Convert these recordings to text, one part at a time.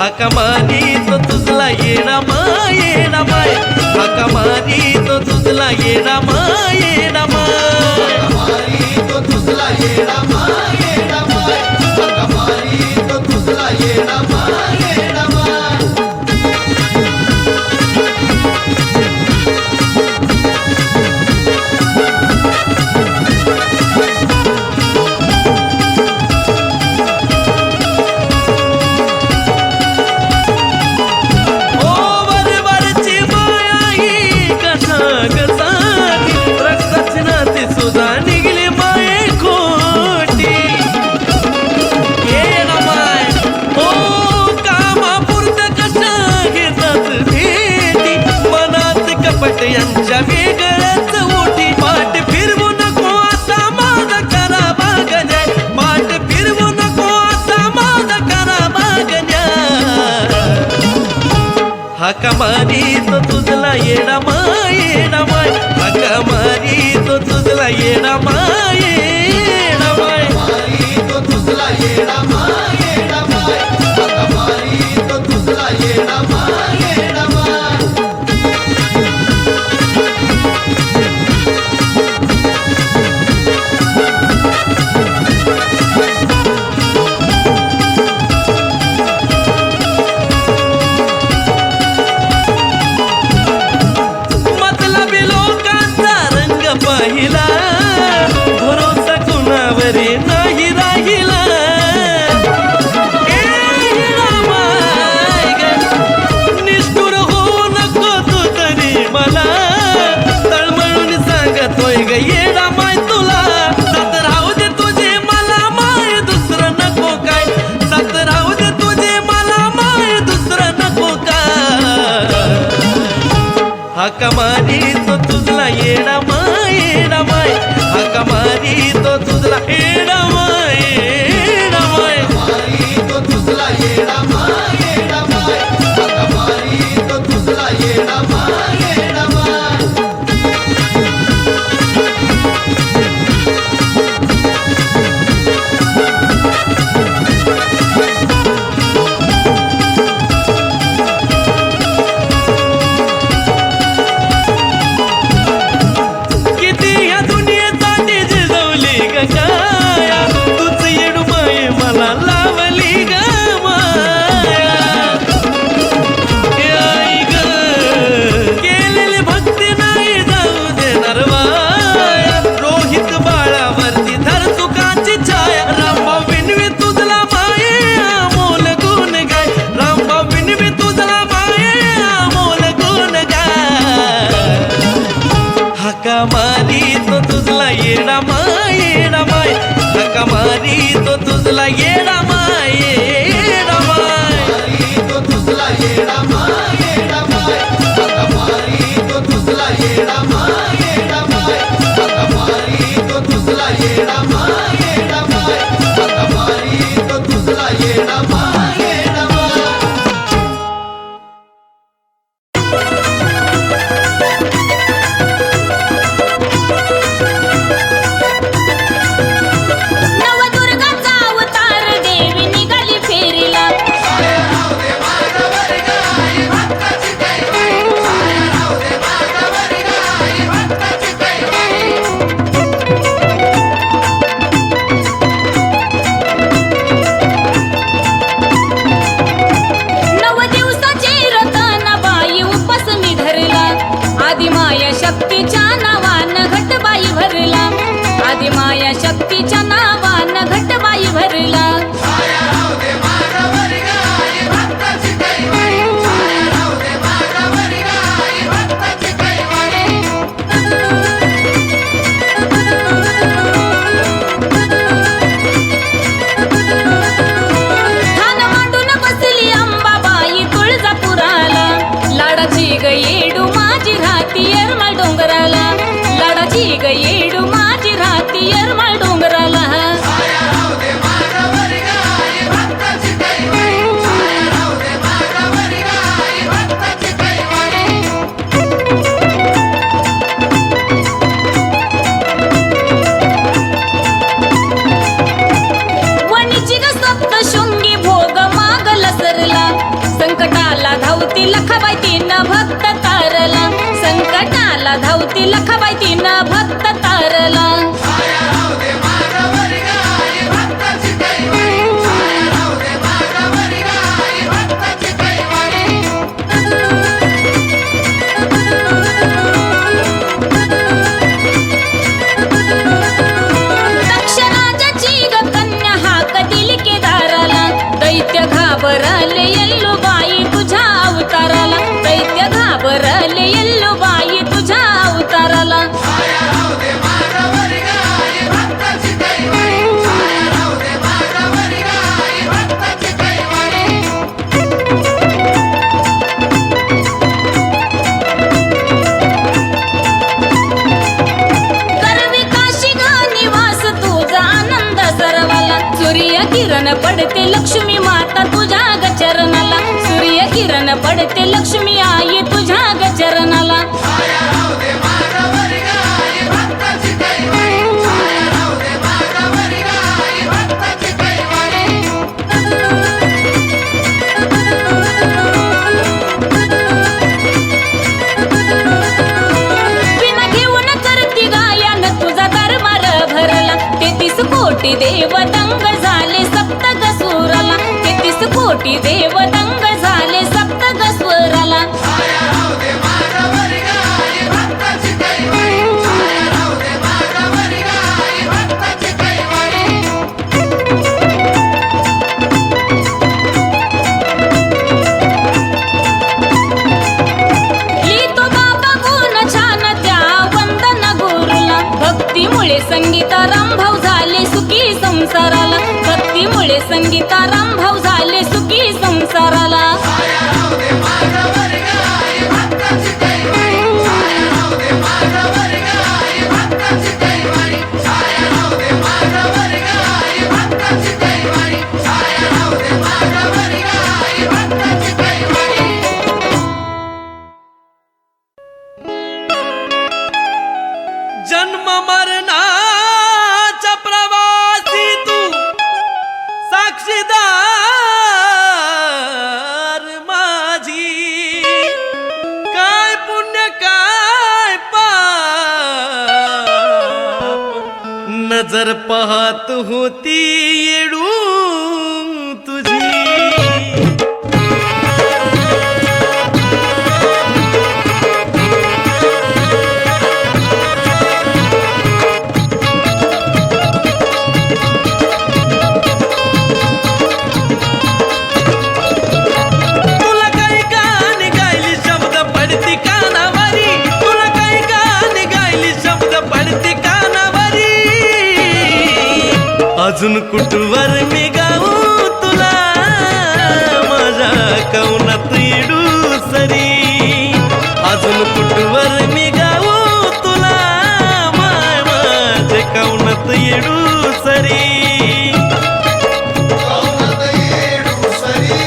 हाका मारी तो तुझला येडा माय येडा माय, हाका मारी तो तुझला येडा माय येडा माय, मारी तो तुझला येडा माय येडा माय, हाका मारी तो तुझला येडा माय येडा माय. यांच्या वेगळ्याच ओठी पाठ फिरवू नको आता माझा करा मागण्या, पाठ फिरवू नको आता माझा करा मागण्या. हाका मारी तो तुझला येडा माय येडा माय, हाका मारी तो तुझला येडा माय येडा माय, मारी तो तुझला येडा माय येडा माय, हाका मारी तो तुझला येडा माय येडा माय. पाहिला भरोसा कुणावरे नाही राहिला. निष्ठुर हो नको तू तरी मला, तळमळून सांगतोय ग येडा माय तुला. साथ राहू दे तुझे मला माय दुसरं नको काय, साथ राहू दे तुझे मला माय दुसरं नको काय. हाका मारी तो तुझला येडा माय येडा माय, हाका मारी तो तुझला येडा माय येडा माय, मारी तो तुझला येडा माय येडा माय, हाका मारी तो तुझला येडा माय येडा माय. धावती लखाबाई तिनं भक्त तारला, संकटाला धावती लखाबाई तिनं भक्त तारला. छाया राहू दे मागावर ग आई भक्ताची कैवारी, छाया राहू दे मागावर ग आई भक्ताची कैवारी. दक्ष राजाची ग कन्या हाक दिली केदाराला, दैत्य घाबरले येल्लूबाई तुझ्या अवताराला, दैत्य घाबरले येल्लूबाई तुझ्या अवताराला. छाया राहू दे मागावर ग आई भक्ताची कैवारी, छाया राहू दे मागावर ग आई भक्ताची कैवारी. करवी काशी ग निवास तुझा आनंद सर्वाला, सूर्य किरण पडते लक्ष्मी माता तुझ्या गचरणाला, सूर्य किरण पडते लक्ष्मी आई तुझ्या गचरणाला. छाया राहू दे मागावर ग आई भक्ताची कैवारी, छाया राहू दे मागावर ग आई भक्ताची कैवारी. विना घेऊन करती गायन तुझा दरबार भरला, 33 कोटी देव दंग झाले सप्तक सुराला, 33 कोटी देव दंग झाले सप्तक स्वराला. छाया राहू दे मागावर ग आई भक्ताची कैवारी, छाया राहू दे मागावर ग आई भक्ताची कैवारी. लिहितो बाबा गुण छान त्या वंदन गुरुला, भक्तीमुळे संगीताराम भाऊ झाले सुखी संसाराला, भक्तीमुळे संगीताराम भाऊ झाले सुखी संसाराला. छाया राहू दे मागावर ग आई भक्ताची कैवारी, छाया राहू दे मागावर ग आई भक्ताची कैवारी, छाया राहू दे मागावर ग आई भक्ताची कैवारी, छाया राहू दे मागावर ग आई भक्ताची कैवारी. जन्म मरणाच्या प्रवासी तू साक्षीदार माझी, काय पुण्य काय पाप नजर पाहत होती येडून तुझी. तुला काही गाणी गायली शब्द पडती कानावरी, तुला काही गाणी गायली शब्द पडती कानावरी. अजून कुठवर मी गाऊ तुला माझ्या कवनात येडू सरी, अजून कुठवर मी गाऊ तुला माय माझे कवनात येडू सरी. कौनात येडू सरी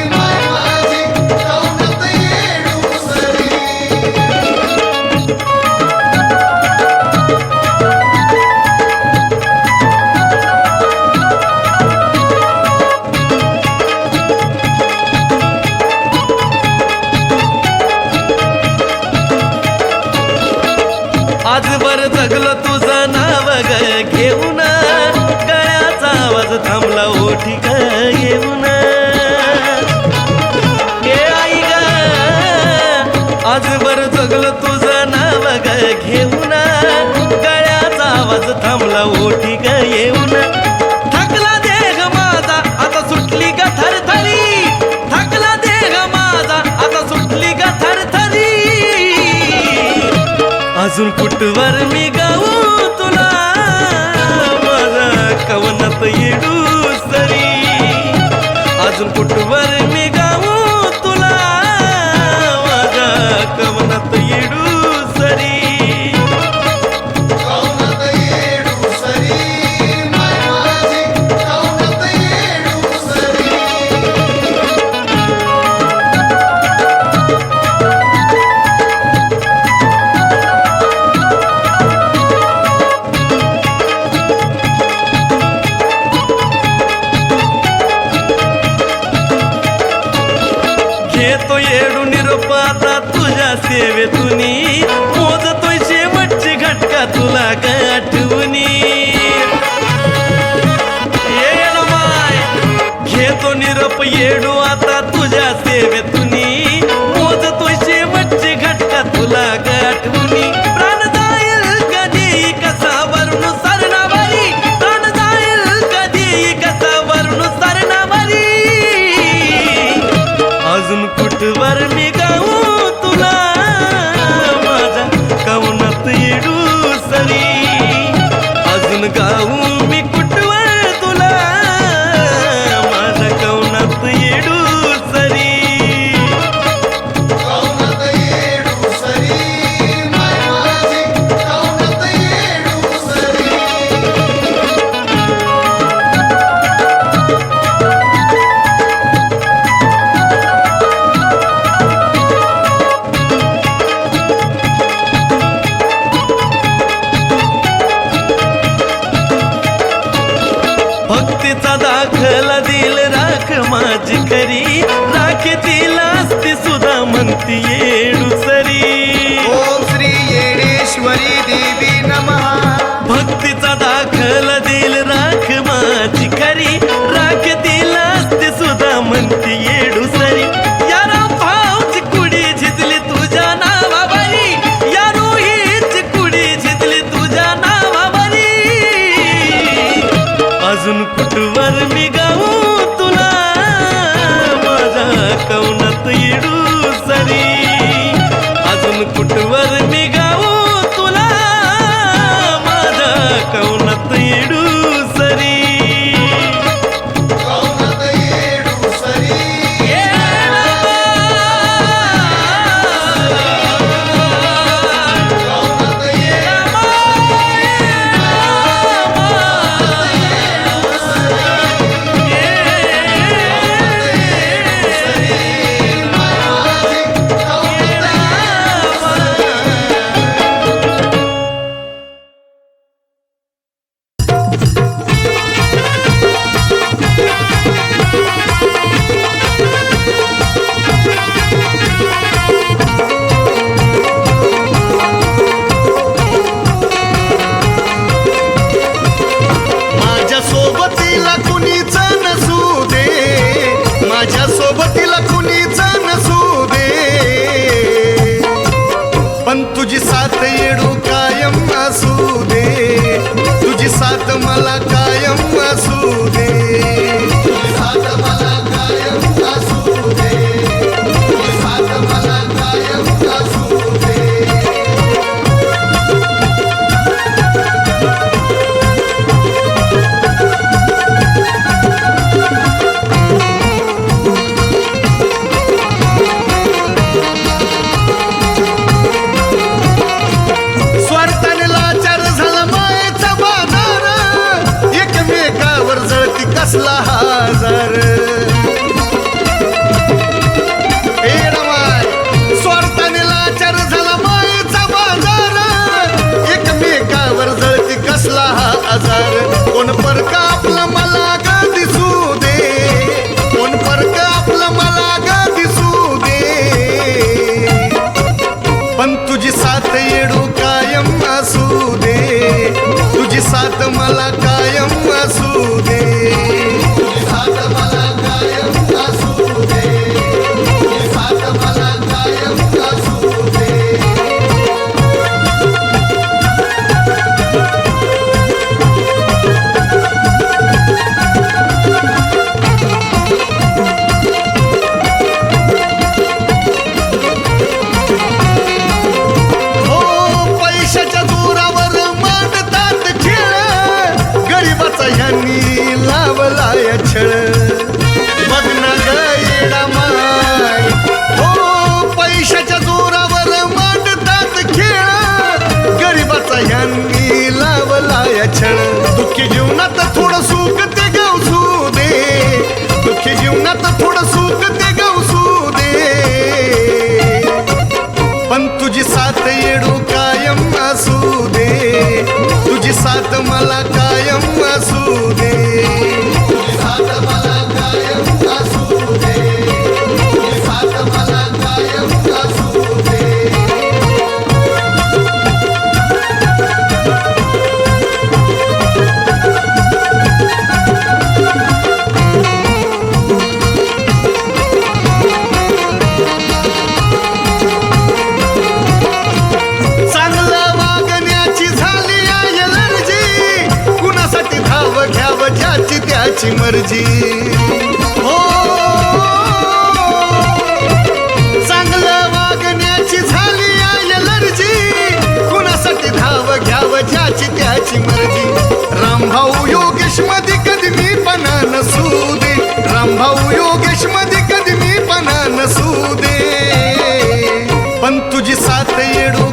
माय माझी, कौनात येडू सरी. आजवर जगलो तुझं नाव ग घेऊन, गळ्याचा आवाज थांबला ओठी ग येऊन. हे आई ग आजवर जगलो तुझं नाव ग घेऊन, गळ्याचा आवाज थांबला ओठी ग येऊन. थकला देह माझा आता सुटली ग थरथरी, थकला देह माझा आता सुटली ग थरथरी. अजून कुठवर मी गाऊ तुला माझा कवनात येडू सरी, अजून कुठवर मी गाऊ तुला माझा कवनात येडू सरी. कौनात येडू सरी माय माझी, कौनात येडू सरी. घेतो येडू निरोप आता तुझ्या सेवेतुनी मोजतोय शेवटची घटका तुला गाठवणी येडो माय घेतो निरोप येडू आता तुझ्या सेवेतुनी मोजतोय शेवटची घटका तुला गाठवणी प्राण जाईल कधी कसा वरून सरणावारी प्राण जाईल कधी कसा वरून सरणावारी अजून कुठवर मी गाऊ तुला माझ्या कवनात येडू सरी अजून गाऊ मी कुठवर तुला माझ्या कवनात येडू सरी कौनात येडू सरी माय माझी कौनात येडू सरी भक्तीचा दाखला दिल राख माझी खरी राख तिला असती सुद्धा म्हणती येडू सरी ओम श्री येडेश्वरी देवी नमः भक्तीचा दाखला दिल राख माझी खरी राख तिला असती सुद्धा म्हणती येडू सरी यारा भावची कुडी झिजली तुझ्या नावावरी या रोहीची कुडी झिजली तुझ्या नावावरी अजून कुठवर मी गाऊ तुला माझ्या कवनात येडू सरी अजून कुठवर मी गाऊ तुला माझ्या कवनात येडू सरी कौनात येडू सरी कौनात येडू सरी माय माझी कौनात माझ्या सोबतीला कुणीच नसू दे माझ्या सोबतीला कुणीच नसू दे पण तुझी साथ येडू कायम असू दे तुझी साथ मला कायम असू दे तुझी साथ मला कायम असू दे तुझी साथ मला कायम असू दे भाऊ योगेश मध्ये कधी मी पणा नसू दे पण तुझी साथ येडू